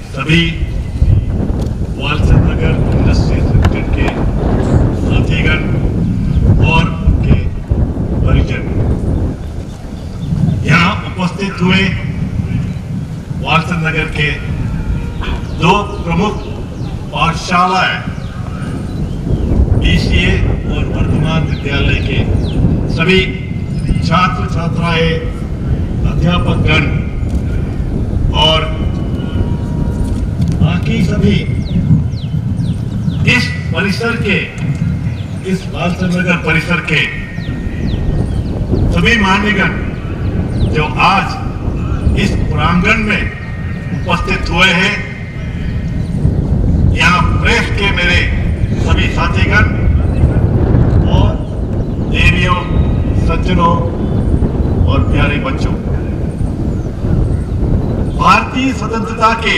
सभी वालचंद नगर industries limited के साथीगण और उनके परिजन यहाँ उपस्थित हुए वालचंद नगर के दो प्रमुख पाठशालाएं DCA और वर्तमान विद्यालय के सभी छात्र छात्राएं, अध्यापकगण और बाकी सभी इस परिसर के, इस वालचंद नगर परिसर के सभी मान्यगण जो आज इस प्रांगण में उपस्थित हुए हैं, यहाँ प्रेस के मेरे सभी साथीगण और देवियों, सज्जनों और प्यारे बच्चों, भारतीय स्वतंत्रता के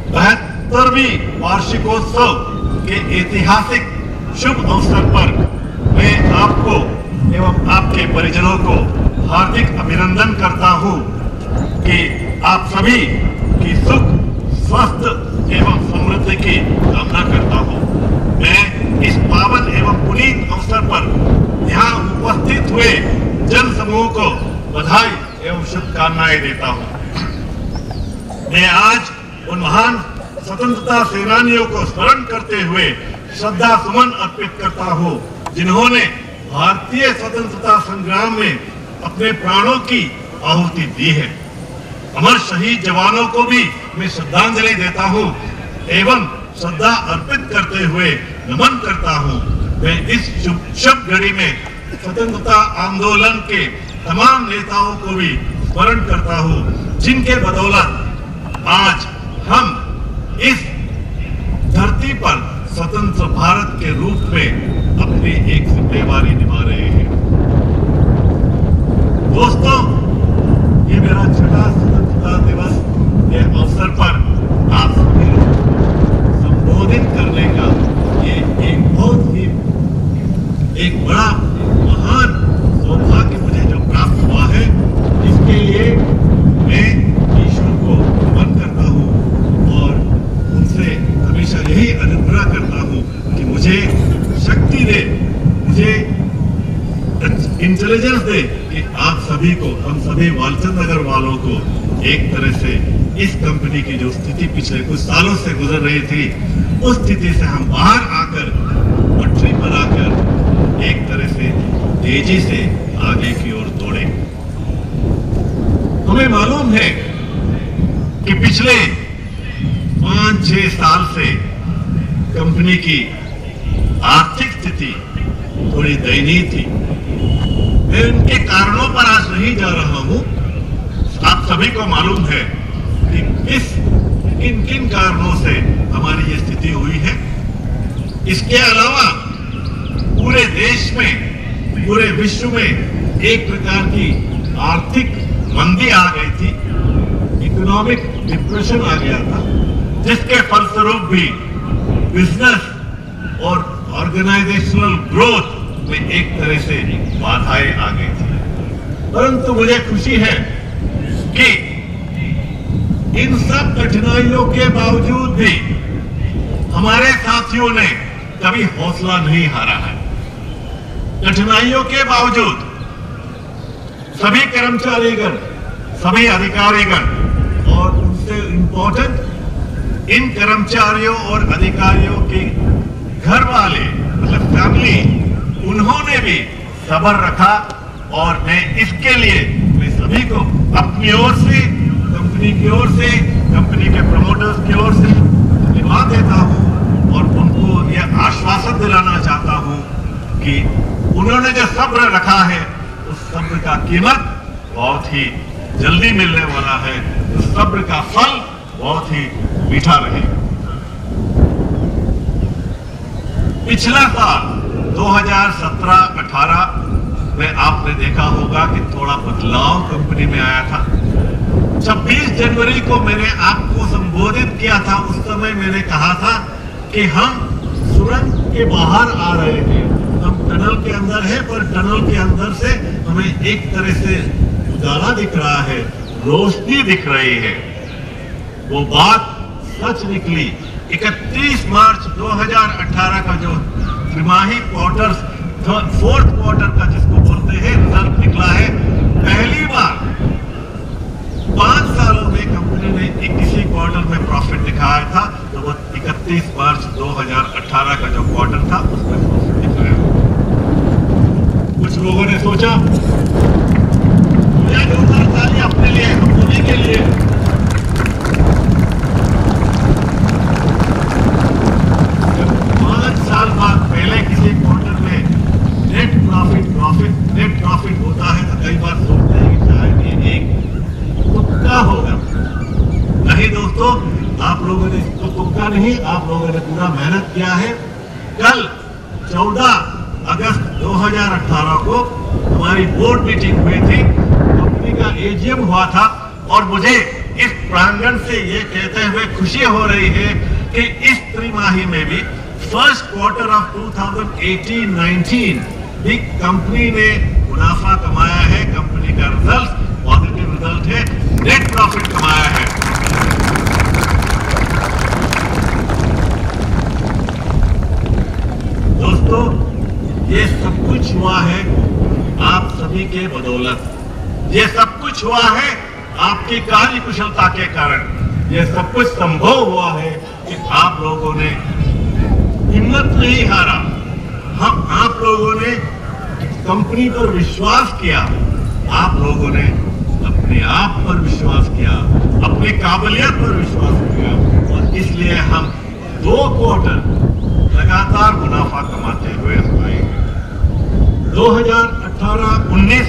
72वीं वार्षिकोत्सव के ऐतिहासिक शुभ अवसर पर मैं आपको एवं आपके परिजनों को हार्दिक अभिनंदन करता हूं कि आप सभी की सुख, स्वास्थ्य एवं समृद्धि की कामना करता हूं। मैं इस पावन एवं पुनीत अवसर पर यहाँ उपस्थित हुए जन समूह को बधाई एवं शुभकामनाएं देता हूं। मैं आज उन महान स्वतंत्रता सेनानियों को स्मरण करते हुए श्रद्धा सुमन अर्पित करता हूं, जिन्होंने भारतीय स्वतंत्रता संग्राम में अपने प्राणों की आहुति दी है। अमर शहीद जवानों को भी मैं श्रद्धांजलि देता हूं एवं श्रद्धा अर्पित करते हुए नमन करता हूं। मैं इस शुभ घड़ी में स्वतंत्रता आंदोलन के तमाम नेताओं को भी स्मरण करता हूं, जिनके बदौलत आज हम इस धरती पर स्वतंत्र भारत के रूप में अपनी एक जिम्मेवारी निभा रहे हैं। दोस्तों, ये मेरा छठा स्वतंत्रता दिवस के अवसर पर आप सभी लोग संबोधित करने का ये एक बहुत ही एक बड़ा महान सौभाग्य मुझे जो प्राप्त हुआ है, इसके लिए मैं ईश्वर को नमन करता हूँ और उनसे हमेशा यही अनुग्रह करता हूँ कि मुझे शक्ति दे, मुझे इंटेलिजेंस दे कि आप सभी को, हम सभी वालचंद नगर वालों को एक तरह से इस कंपनी की जो स्थिति पिछले कुछ सालों से गुजर रही थी, उस स्थिति से हम बाहर आकर पटरी बनाकर एक तरह से तेजी से आगे की ओर दौड़े। हमें मालूम है कि पिछले 5-6 साल से कंपनी की आर्थिक स्थिति थोड़ी दयनीय थी। मैं उनके कारणों पर आज नहीं जा रहा हूं। आप सभी को मालूम है कि किन किन कारणों से हमारी ये स्थिति हुई है। इसके अलावा पूरे देश में, पूरे विश्व में एक प्रकार की आर्थिक मंदी आ गई थी, इकोनॉमिक डिप्रेशन आ गया था, जिसके फलस्वरूप भी बिजनेस और ऑर्गेनाइजेशनल ग्रोथ में एक तरह से बाधाएं आ गई थी। परंतु मुझे खुशी है कि इन सब कठिनाइयों के बावजूद भी हमारे साथियों ने कभी हौसला नहीं हारा है। कठिनाइयों के बावजूद सभी कर्मचारीगण, सभी अधिकारीगण और उनसे इम्पोर्टेंट इन कर्मचारियों और अधिकारियों के घर वाले, मतलब फैमिली, उन्होंने भी सब्र रखा और मैं इसके लिए मैं सभी को अपनी ओर से, कंपनी की ओर से, कंपनी के प्रमोटर्स की ओर से धन्यवाद देता हूं और उनको यह आश्वासन दिलाना चाहता हूं कि उन्होंने जो सब्र रखा है, उस सब्र का कीमत बहुत ही जल्दी मिलने वाला है। उस सब्र का फल बहुत ही मीठा रहे। पिछला साल 2017-18 में आपने देखा होगा कि थोड़ा बदलाव कंपनी में आया था। 26 जनवरी को मैंने आपको संबोधित किया था। उस समय मैंने कहा था कि हम सुरंग के बाहर आ रहे हैं, हम टनल के अंदर है, पर टनल के अंदर से हमें एक तरह से उजाला दिख रहा है, रोशनी दिख रही है। वो बात सच निकली। 31 मार्च 2018 का जो तिमाही क्वार्टर, फोर्थ क्वार्टर का जिसको बोलते हैं, रिजल्ट निकला है। पहली बार 5 सालों में कंपनी ने किसी क्वार्टर में प्रॉफिट दिखाया था, तो वो 31 मार्च 2018 का जो क्वार्टर था उसमें प्रॉफिट दिखाया। कुछ लोगों ने सोचा मुझे जोरदार ताली अपने लिए, हम सभी के लिए। जब 5 साल बाद पहले किसी क्वार्टर में नेट प्रॉफिट होता है तो कई बार सोचते हैं कि शायद ये एक तुक्का होगा। नहीं दोस्तों, आप लोगों ने इसको तुक्का नहीं, आप लोगों ने पूरा मेहनत किया है। कल 14 अगस्त 2018 को हमारी बोर्ड मीटिंग हुई थी, कंपनी का एजीएम हुआ था, और मुझे इस प्रांगण से ये कहते हुए खुशी हो रही है कि इस त्रिमाही में भी फर्स्ट क्वार्टर ऑफ 2018-19 भी कंपनी ने मुनाफा कमाया है। कंपनी का रिजल्ट पॉजिटिव रिजल्ट है, नेट प्रॉफिट कमाया है। दोस्तों, ये सब कुछ हुआ है आप सभी के बदौलत। ये सब कुछ हुआ है आपकी कार्य कुशलता के कारण। ये सब कुछ संभव हुआ है कि आप लोगों ने हिम्मत नहीं हारा। आप लोगों ने कंपनी पर विश्वास किया, आप लोगों ने अपने आप पर विश्वास किया, अपनी काबिलियत पर विश्वास किया, और इसलिए हम 2 क्वार्टर लगातार मुनाफा कमाते हुए आए। 2018-19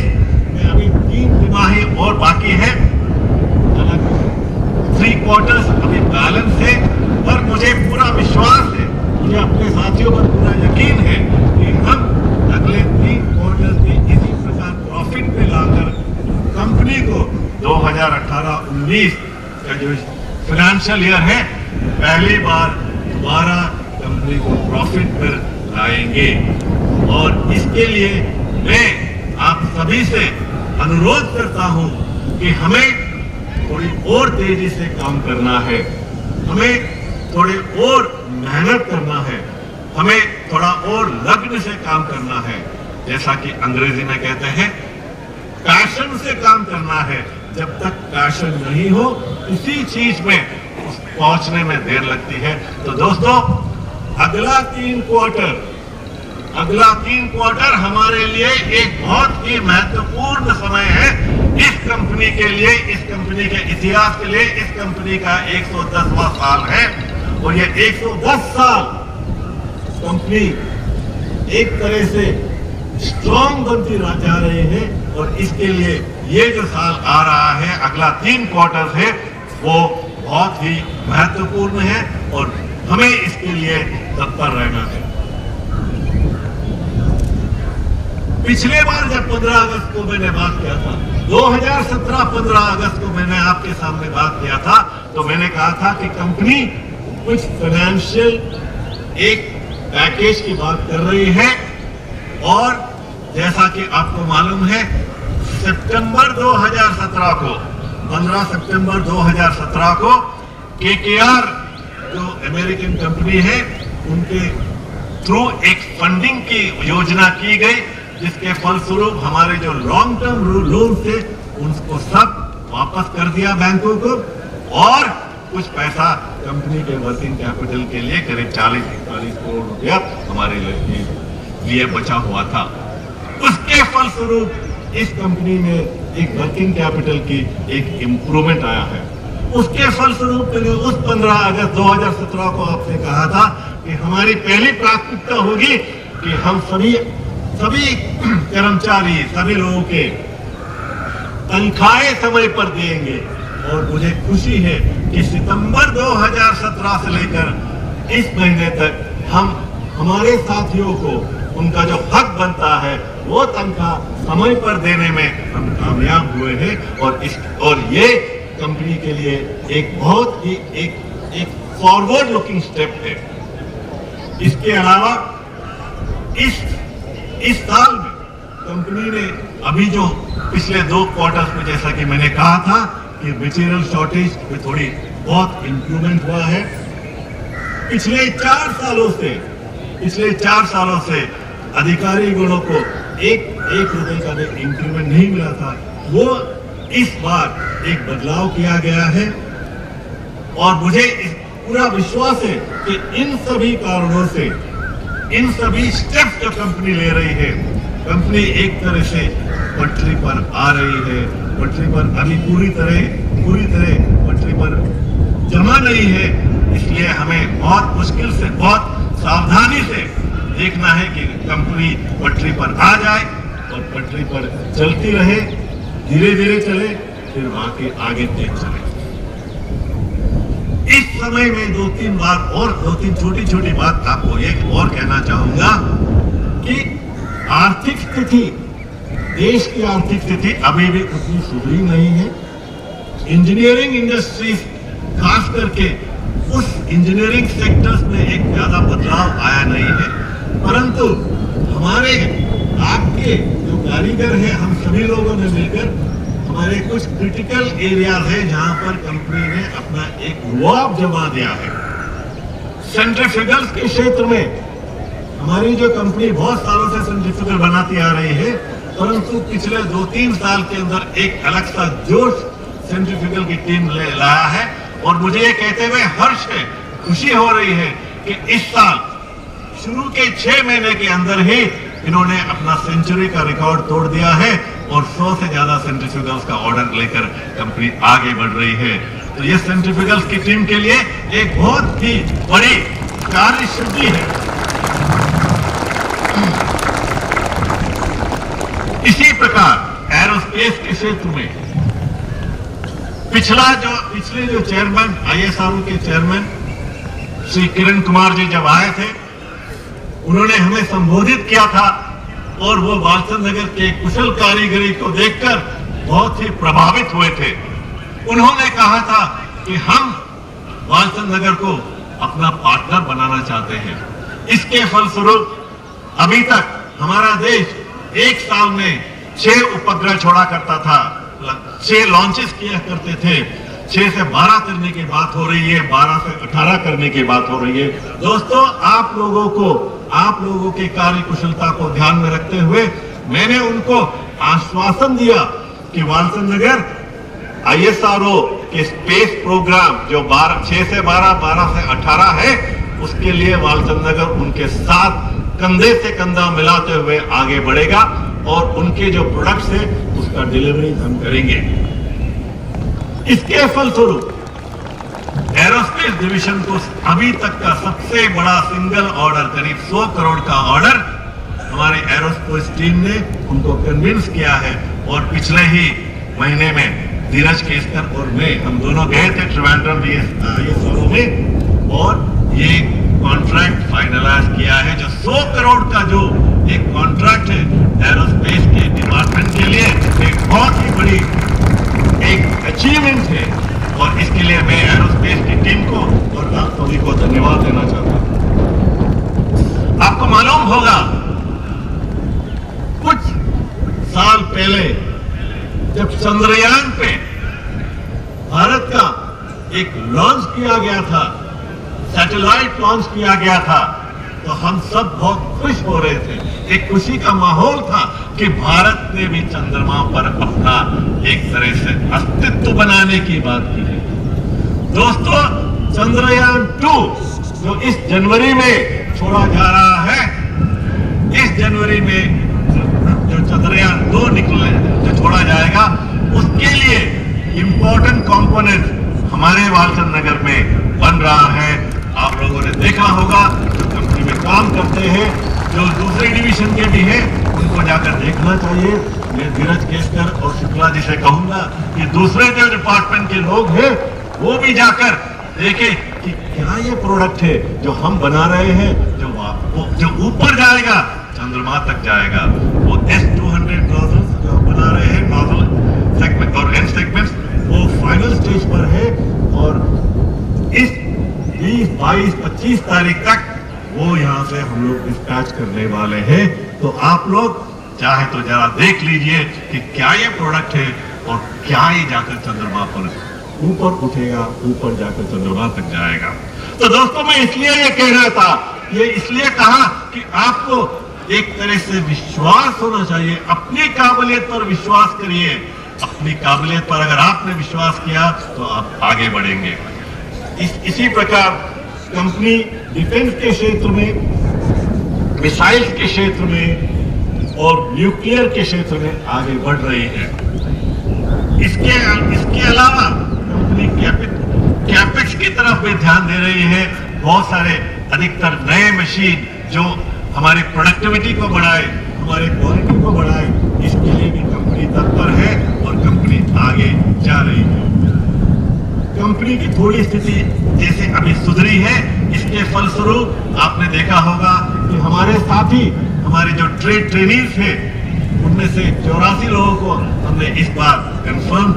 में अभी 3 तिमाही और बाकी है, 3 क्वार्टर्स अभी बैलेंस है, पर मुझे पूरा विश्वास है, मुझे अपने साथियों पर पूरा यकीन है कि हम अगले 3 क्वार्टर में इसी प्रकार प्रॉफिट में लाकर कंपनी को 2018-19 का जो फाइनेंशियल ईयर है, पहली बार दोबारा कंपनी को प्रॉफिट पर लाएंगे। और इसके लिए मैं आप सभी से अनुरोध करता हूं कि हमें थोड़ी और तेजी से काम करना है, हमें थोड़ी और मेहनत करना है, हमें थोड़ा और लगन से काम करना है। जैसा कि अंग्रेजी में कहते हैं, पैशन से काम करना है। जब तक पैशन नहीं हो किसी चीज में पहुंचने में देर लगती है। तो दोस्तों, अगला 3 क्वार्टर हमारे लिए एक बहुत ही महत्वपूर्ण समय है। इस कंपनी के लिए, इस कंपनी के इतिहास के लिए, इस कंपनी का 110वां साल है, और ये 110 साल कंपनी एक तरह से स्ट्रॉन्ग बनती जा रही है। और इसके लिए ये जो साल आ रहा है, अगला 3 क्वार्टर है, वो बहुत ही महत्वपूर्ण है, और हमें इसके लिए तत्पर रहना है। पिछले बार जब 15 अगस्त को मैंने बात किया था, 2017 15 अगस्त को मैंने आपके सामने बात किया था, तो मैंने कहा था कि कंपनी कुछ फाइनेंशियल एक पैकेज की बात कर रही है, और जैसा कि आपको मालूम है, सितंबर 2017 को, 15 सितंबर 2017 को KKR जो अमेरिकन कंपनी है, उनके थ्रू एक फंडिंग की योजना की गई, जिसके फलस्वरूप हमारे जो लॉन्ग टर्म लोन थे उनको सब वापस कर दिया बैंकों को, और कुछ पैसा कंपनी के वर्किंग कैपिटल के लिए करीब 40-45 करोड़ रुपया हमारे लिए बचा हुआ था। उसके फलस्वरूप इस कंपनी में एक वर्किंग कैपिटल की एक इम्प्रूवमेंट आया है। उसके फलस्वरूप मैंने उस 15 अगस्त 2017 को आपसे कहा था कि हमारी पहली प्राथमिकता होगी कि हम सभी कर्मचारी, सभी लोगों के तनख्वाहें समय पर देंगे। और मुझे खुशी है कि सितंबर 2017 से लेकर इस महीने तक हम हमारे साथियों को उनका जो हक बनता है वो तनख्वाह समय पर देने में हम कामयाब हुए हैं। और ये कंपनी के लिए एक बहुत ही एक फॉरवर्ड लुकिंग स्टेप है। इसके अलावा इस साल में कंपनी ने अभी जो पिछले 2 क्वार्टर्स में, जैसा कि मैंने कहा था कि मटेरियल शॉर्टेज में थोड़ी बहुत इंप्रूवमेंट हुआ है। पिछले 4 सालों से अधिकारी गणों को एक रुपए का भी इंक्रीमेंट नहीं मिला था, वो इस बार एक बदलाव किया गया है। और मुझे पूरा विश्वास है कि इन सभी कारणों से, इन सभी स्टेप्स जो कंपनी ले रही है, कंपनी एक तरह से पटरी पर आ रही है। पटरी पर अभी पूरी तरह पटरी पर जमा नहीं है, इसलिए हमें बहुत मुश्किल से, बहुत सावधानी से देखना है कि कंपनी पटरी पर आ जाए और पटरी पर चलती रहे, धीरे धीरे चले, फिर वहां के आगे तेज चले। इस समय में दो तीन छोटी छोटी बात आपको एक और कहना चाहूंगा कि आर्थिक स्थिति, देश की आर्थिक स्थिति अभी भी उतनी सुधरी नहीं है। इंजीनियरिंग इंडस्ट्रीज, खास करके उस इंजीनियरिंग सेक्टर्स में एक ज्यादा बदलाव आया नहीं है, परंतु हमारे आपके जो कारीगर हैं, हम सभी लोगों ने मिलकर हमारे कुछ क्रिटिकल एरियाज है जहां पर कंपनी ने अपना एक रुआब जमा दिया है। सेंट्रीफ्यूगल्स के क्षेत्र में हमारी जो कंपनी बहुत सालों से सेंट्रीफ्यूगल बनाती आ रही है, परंतु पिछले 2-3 साल के अंदर एक अलग सा जोश सेंट्रीफ्यूगल की टीम ले लाया है। और मुझे ये कहते हुए हर्ष है, खुशी हो रही है कि इस साल शुरू के 6 महीने के अंदर ही इन्होंने अपना सेंचुरी का रिकॉर्ड तोड़ दिया है और 100 से ज्यादा सेंट्रीफ्यूगल्स का ऑर्डर लेकर कंपनी आगे बढ़ रही है। तो ये सेंट्रीफ्यूगल्स की टीम के लिए एक बहुत ही बड़ी कार्य सिद्धि है। इसी प्रकार एरोस्पेस के क्षेत्र में पिछले जो चेयरमैन, ISRO के चेयरमैन श्री किरण कुमार जी जब आए थे, उन्होंने हमें संबोधित किया था और वो वालचंद नगर के कुशल कारीगरी को देखकर बहुत ही प्रभावित हुए थे। उन्होंने कहा था कि हम वालचंद नगर को अपना पार्टनर बनाना चाहते हैं। इसके फलस्वरूप अभी तक हमारा देश एक साल में 6 उपग्रह छोड़ा करता था, 6 लॉन्चेस किया करते थे। 6 से 12 करने की बात हो रही है, 12 से 18 करने की बात हो रही है। दोस्तों, आप लोगों के कार्य कुशलता को ध्यान में रखते हुए मैंने उनको आश्वासन दिया कि वालचंद नगर ISRO के स्पेस प्रोग्राम जो 6 से 12 से 18 है, उसके लिए वालचंद नगर उनके साथ कंधे से कंधा मिलाते हुए आगे बढ़ेगा और उनके जो प्रोडक्ट्स है उसका डिलीवरी हम करेंगे। इसके फलस्वरूप एरोस्पेस डिवीजन को अभी तक का सबसे बड़ा सिंगल ऑर्डर, करीब 100 करोड़ का ऑर्डर हमारे एरोस्पेस टीम ने उनको कन्विंस किया है। और पिछले ही महीने में धीरज केसकर और मैं, हम दोनों गए थे ट्रिवेंड्रम ISRO में और ये कॉन्ट्रैक्ट फाइनलाइज किया है। जो 100 करोड़ का जो एक कॉन्ट्रैक्ट है एरोस्पेस के डिपार्टमेंट के लिए, एक बहुत ही बड़ी एक अचीवमेंट है और इसके लिए मैं एरोस्पेस की टीम को और आप सभी को धन्यवाद देना चाहता हूं। आपको मालूम होगा, कुछ साल पहले जब चंद्रयान पे भारत का एक लॉन्च किया गया था, सैटेलाइट लॉन्च किया गया था, तो हम सब बहुत खुश हो रहे थे। एक खुशी का माहौल था कि भारत ने भी चंद्रमा पर अपना एक तरह से अस्तित्व बनाने की बात की है। दोस्तों, चंद्रयान 2 जो इस जनवरी में छोड़ा जा रहा है, इस जनवरी में जो चंद्रयान 2 जो छोड़ा जाएगा, उसके लिए इंपॉर्टेंट कंपोनेंट हमारे वालचंद नगर में बन रहा है। आप लोगों ने देखा होगा, जो कंपनी में काम करते हैं, जो दूसरे डिवीजन के भी हैं, उनको जाकर देखना चाहिए। मैं धीरज केसकर और शुक्ला जी से कहूंगा कि दूसरे जो डिपार्टमेंट के लोग हैं वो भी जाकर देखें कि क्या ये प्रोडक्ट है जो हम बना रहे हैं, जो ऊपर जाएगा, चंद्रमा तक जाएगा। वो S200 नॉजल्स जो हम बना रहे हैं, नॉजल सेगमेंट और एंड सेगमेंट्स, वो फाइनल स्टेज पर है और इस 20, 22, 25 तारीख तक वो यहाँ से हम लोग डिस्पैच करने वाले हैं। तो आप लोग चाहे तो जरा देख लीजिए कि क्या ये प्रोडक्ट है और क्या ही जाकर चंद्रमा पर ऊपर उठेगा, ऊपर जाकर चंद्रमा तक जाएगा। तो दोस्तों मैं इसलिए ये कह रहा था, ये इसलिए कहा कि आपको एक तरह से विश्वास होना चाहिए, अपनी काबिलियत पर विश्वास करिए। अपनी काबिलियत पर अगर आपने विश्वास किया तो आप आगे बढ़ेंगे। इसी प्रकार कंपनी डिफेंस के क्षेत्र में, मिसाइल्स के क्षेत्र में और न्यूक्लियर के क्षेत्र में आगे बढ़ रही है। इसके अलावा कंपनी कैपेक्स की तरफ भी ध्यान दे रही है। बहुत सारे अधिकतर नए मशीन जो हमारी प्रोडक्टिविटी को बढ़ाए, हमारे क्वालिटी को बढ़ाए, इसके लिए भी कंपनी तत्पर है और कंपनी आगे जा रही है। कंपनी की थोड़ी स्थिति जैसे अभी सुधरी है, इसके फलस्वरूप आपने देखा होगा कि हमारे साथी, हमारे जो ट्रेनीज थे, उनमें से 84 लोगों को हमने इस बार कंफर्म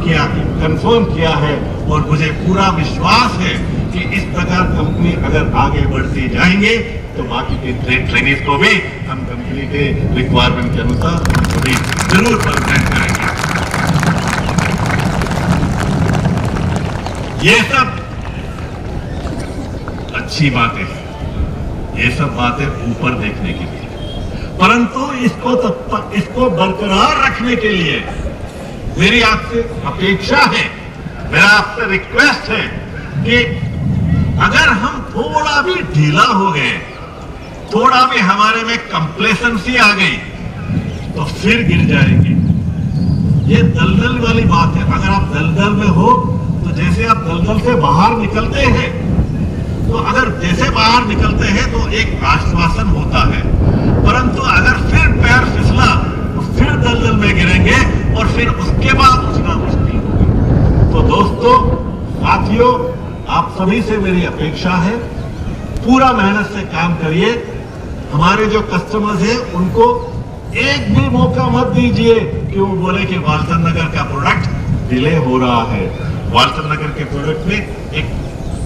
किया है और मुझे पूरा विश्वास है कि इस प्रकार कंपनी अगर आगे बढ़ती जाएंगे तो बाकी के ट्रेनीज को भी हम कंपनी के रिक्वायरमेंट के अनुसार उनको भी जरूर परमानेंट करेंगे। ये सब अच्छी बातें हैं, ये सब बातें ऊपर देखने के लिए, परंतु इसको बरकरार रखने के लिए मेरी आपसे अपेक्षा है, मेरा आपसे रिक्वेस्ट है कि अगर हम थोड़ा भी ढीला हो गए, थोड़ा भी हमारे में कंप्लेसेंसी आ गई तो फिर गिर जाएंगे। ये दलदल वाली बात है। अगर आप दलदल में हो तो जैसे आप दलदल से बाहर निकलते हैं, तो अगर जैसे बाहर निकलते हैं तो एक आश्वासन होता है, परंतु अगर फिर पैर फिसला तो फिर दलदल में गिरेंगे और फिर उसके बाद उठना मुश्किल होगा। तो दोस्तों, साथियों, आप सभी से मेरी अपेक्षा है, पूरा मेहनत से काम करिए। हमारे जो कस्टमर्स हैं उनको एक भी मौका मत दीजिए कि वो बोले कि वाल्सन नगर का प्रोडक्ट डिले हो रहा है, वाल्सन नगर के प्रोडक्ट में एक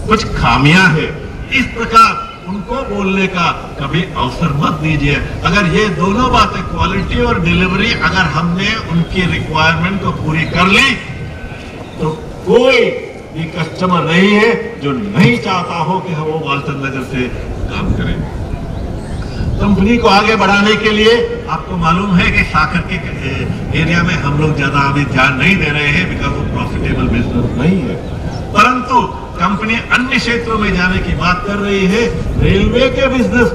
कुछ खामियां है, इस प्रकार उनको बोलने का कभी अवसर मत दीजिए। अगर ये दोनों बातें, क्वालिटी और डिलीवरी, अगर हमने उनकी रिक्वायरमेंट को पूरी कर ली तो कोई भी कस्टमर नहीं है जो नहीं चाहता हो कि हम वो वाल्सन नगर से काम करें। कंपनी को आगे बढ़ाने के लिए आपको मालूम है कि साखर के एरिया में हम लोग ज्यादा अभी ध्यान नहीं दे रहे हैं, बिकॉज वो प्रॉफिटेबल बिजनेस नहीं है, परंतु कंपनी अन्य क्षेत्रों में जाने की बात कर रही है। रेलवे के बिजनेस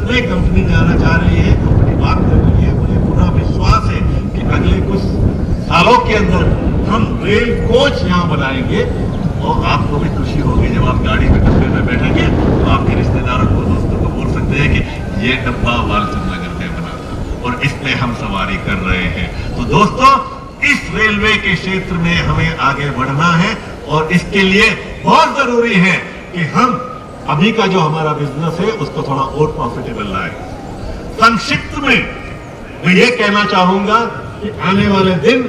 में कंपनी जाना चाह रही है, कंपनी बात कर रही है। मुझे पूरा विश्वास है कि अगले कुछ सालों के अंदर हम रेल कोच यहाँ बनाएंगे और आपको भी खुशी होगी जब आप गाड़ी में डब्बे में बैठेंगे तो आपके रिश्तेदारों को, दोस्तों को बोल सकते हैं कि ये डब्बा वाल्सन नगर में बना था और इसमें हम सवारी कर रहे हैं। तो दोस्तों, इस रेलवे के क्षेत्र में हमें आगे बढ़ना है और इसके लिए बहुत जरूरी है कि हम अभी का जो हमारा बिजनेस है उसको थोड़ा और प्रॉफिटेबल लाए। संक्षिप्त में मैं ये कहना चाहूंगा कि आने वाले दिन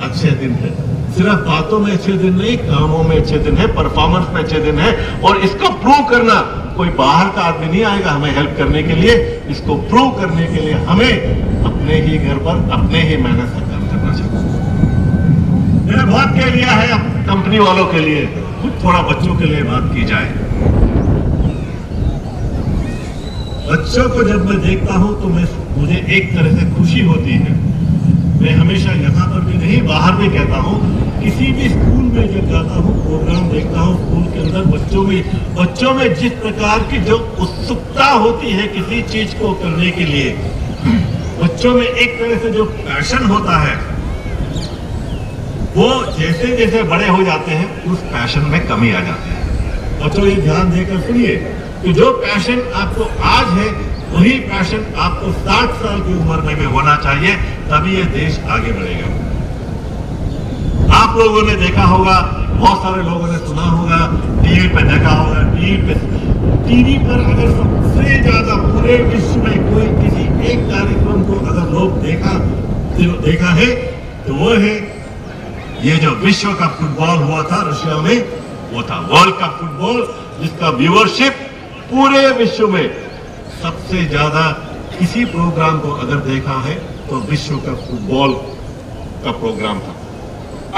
अच्छे दिन है, सिर्फ बातों में अच्छे दिन नहीं, कामों में अच्छे दिन है, परफॉर्मेंस में अच्छे दिन है। और इसको प्रूव करना, कोई बाहर का आदमी नहीं आएगा हमें हेल्प करने के लिए। इसको प्रूव करने के लिए हमें अपने ही घर पर अपने ही मेहनत से काम करना चाहिए। मैंने बहुत कह लिया है कंपनी वालों के लिए, कुछ थोड़ा बच्चों के लिए बात की जाए। बच्चों को जब मैं देखता हूं तो मुझे एक तरह से खुशी होती है। मैं हमेशा यहाँ पर भी नहीं, बाहर भी कहता हूँ, किसी भी स्कूल में जब जाता हूँ, प्रोग्राम देखता हूँ, स्कूल के अंदर बच्चों में जिस प्रकार की जो उत्सुकता होती है किसी चीज को करने के लिए, बच्चों में एक तरह से जो पैशन होता है, वो जैसे जैसे बड़े हो जाते हैं उस पैशन में कमी आ जाती है। बच्चों, ये ध्यान देकर सुनिए कि जो पैशन आपको आज है वही पैशन आपको 60 साल की उम्र में भी होना चाहिए, तभी ये देश आगे बढ़ेगा। आप लोगों ने देखा होगा, बहुत सारे लोगों ने सुना होगा, टीवी पे देखा होगा, टीवी पर अगर सबसे ज्यादा पूरे विश्व में कोई किसी एक कार्यक्रम को अगर लोग देखा है तो वो है ये जो विश्व कप फुटबॉल हुआ था रशिया में, वो था वर्ल्ड कप फुटबॉल, जिसका व्यूअरशिप पूरे विश्व में सबसे ज्यादा किसी प्रोग्राम को अगर देखा है तो विश्व कप फुटबॉल का प्रोग्राम था।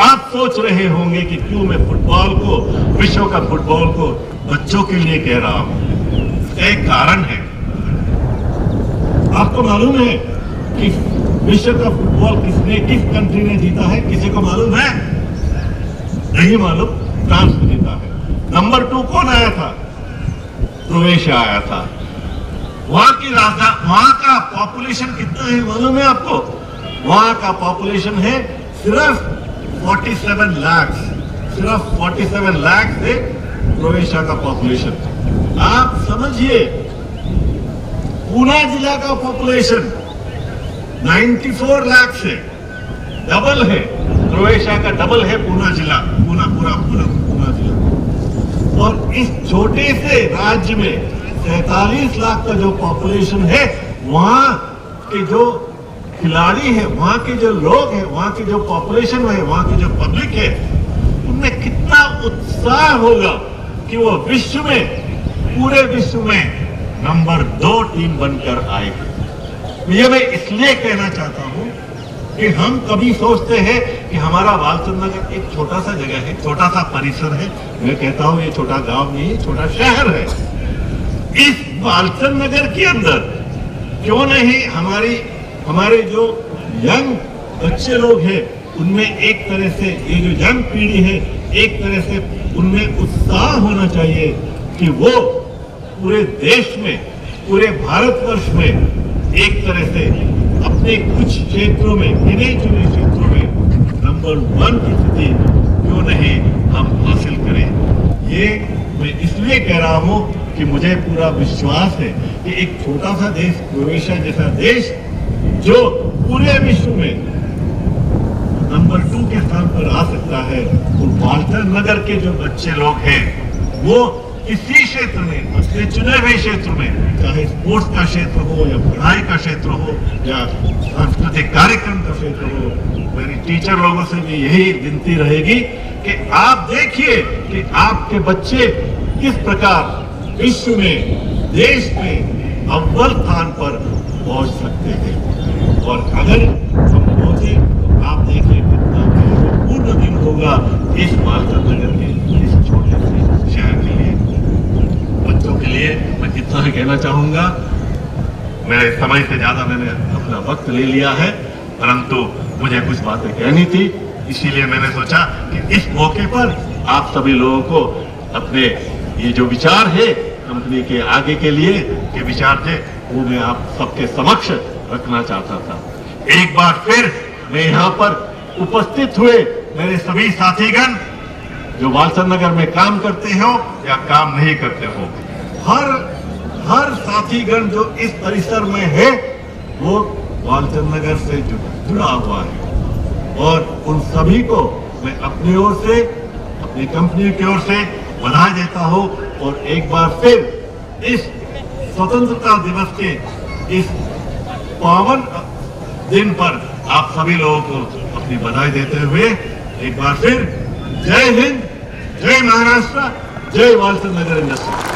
आप सोच रहे होंगे कि क्यों मैं फुटबॉल को, विश्व कप फुटबॉल को बच्चों के लिए कह रहा हूं। एक कारण है। आपको मालूम है कि विश्व कप फुटबॉल किस कंट्री ने जीता है? किसी को मालूम है? नहीं मालूम। फ्रांस ने जीता है। नंबर 2 कौन आया था? क्रोएशिया आया था। वहां की राजधानी, वहां का पॉपुलेशन कितना है मालूम है आपको? वहां का पॉपुलेशन है सिर्फ 47 लाख। सिर्फ 47 लाख है क्रोएशिया का पॉपुलेशन। आप समझिए, पूना जिला का पॉपुलेशन 94 लाख से डबल है। क्रोएशिया का डबल है पूना जिला, पूना जिला। और इस छोटे से राज्य में 47 लाख का जो पॉपुलेशन है, वहां के जो खिलाड़ी है, वहां के जो लोग हैं, वहां की जो पॉपुलेशन है, वहां की जो पब्लिक है, उनमें कितना उत्साह होगा कि वो विश्व में, पूरे विश्व में नंबर 2 टीम बनकर आएगी। ये मैं इसलिए कहना चाहता हूं कि हम कभी सोचते हैं कि हमारा वालचंद नगर एक छोटा सा जगह है, छोटा सा परिसर है। मैं कहता हूं ये छोटा गांव नहीं है, छोटा शहर है। इस वालचंद नगर के अंदर क्यों नहीं हमारे जो यंग बच्चे लोग हैं, उनमें एक तरह से, ये जो यंग पीढ़ी है, एक तरह से उनमें उत्साह होना चाहिए कि वो पूरे देश में, पूरे भारतवर्ष में एक तरह से अपने कुछ क्षेत्रों में, गिने चुने क्षेत्रों में नंबर 1 की स्थिति क्यों नहीं हम हासिल करें। ये मैं इसलिए कह रहा हूं कि मुझे पूरा विश्वास है कि एक छोटा सा देश, क्रोएशिया जैसा देश, जो पूरे विश्व में नंबर 2 के स्थान पर आ सकता है, और वालचंद नगर के जो बच्चे लोग हैं, वो किसी क्षेत्र में, अपने चुने हुए क्षेत्र में, चाहे स्पोर्ट्स का क्षेत्र हो या पढ़ाई का क्षेत्र हो या सांस्कृतिक कार्यक्रम का क्षेत्र हो, मेरी टीचर लोगों से भी यही विनती रहेगी कि आप देखिए कि आपके बच्चे किस प्रकार विश्व में, देश में अव्वल स्थान पर पहुंच सकते हैं। और अगर हम पहुंचे तो आप देखिए कितना पूर्ण दिन होगा इस वालचंद नगर के, इस छोटे से शहर के लिए। बच्चों के लिए मैं इतना ही कहना चाहूंगा। मेरे समय से ज्यादा मैंने अपना वक्त ले लिया है, परंतु मुझे कुछ बातें कहनी थी, इसीलिए मैंने सोचा कि इस मौके पर आप सभी लोगों को अपने ये जो विचार है कंपनी के आगे के लिए के विचार थे, वो मैं आप सबके समक्ष रखना चाहता था। एक बार फिर मैं यहाँ पर उपस्थित हुए मेरे सभी साथीगण, जो वालचंद नगर में काम करते हो या काम नहीं करते हो, हर साथीगण जो इस परिसर में है, वो वालचंद नगर से जुड़ा हुआ है। और उन सभी को मैं अपनी ओर से, अपनी कंपनी की ओर से बधाई देता हूं। और एक बार फिर इस स्वतंत्रता दिवस के इस पावन दिन पर आप सभी लोगों को अपनी बधाई देते हुए एक बार फिर जय हिंद, जय महाराष्ट्र, जय वालचंद नगर इंडस्ट्री।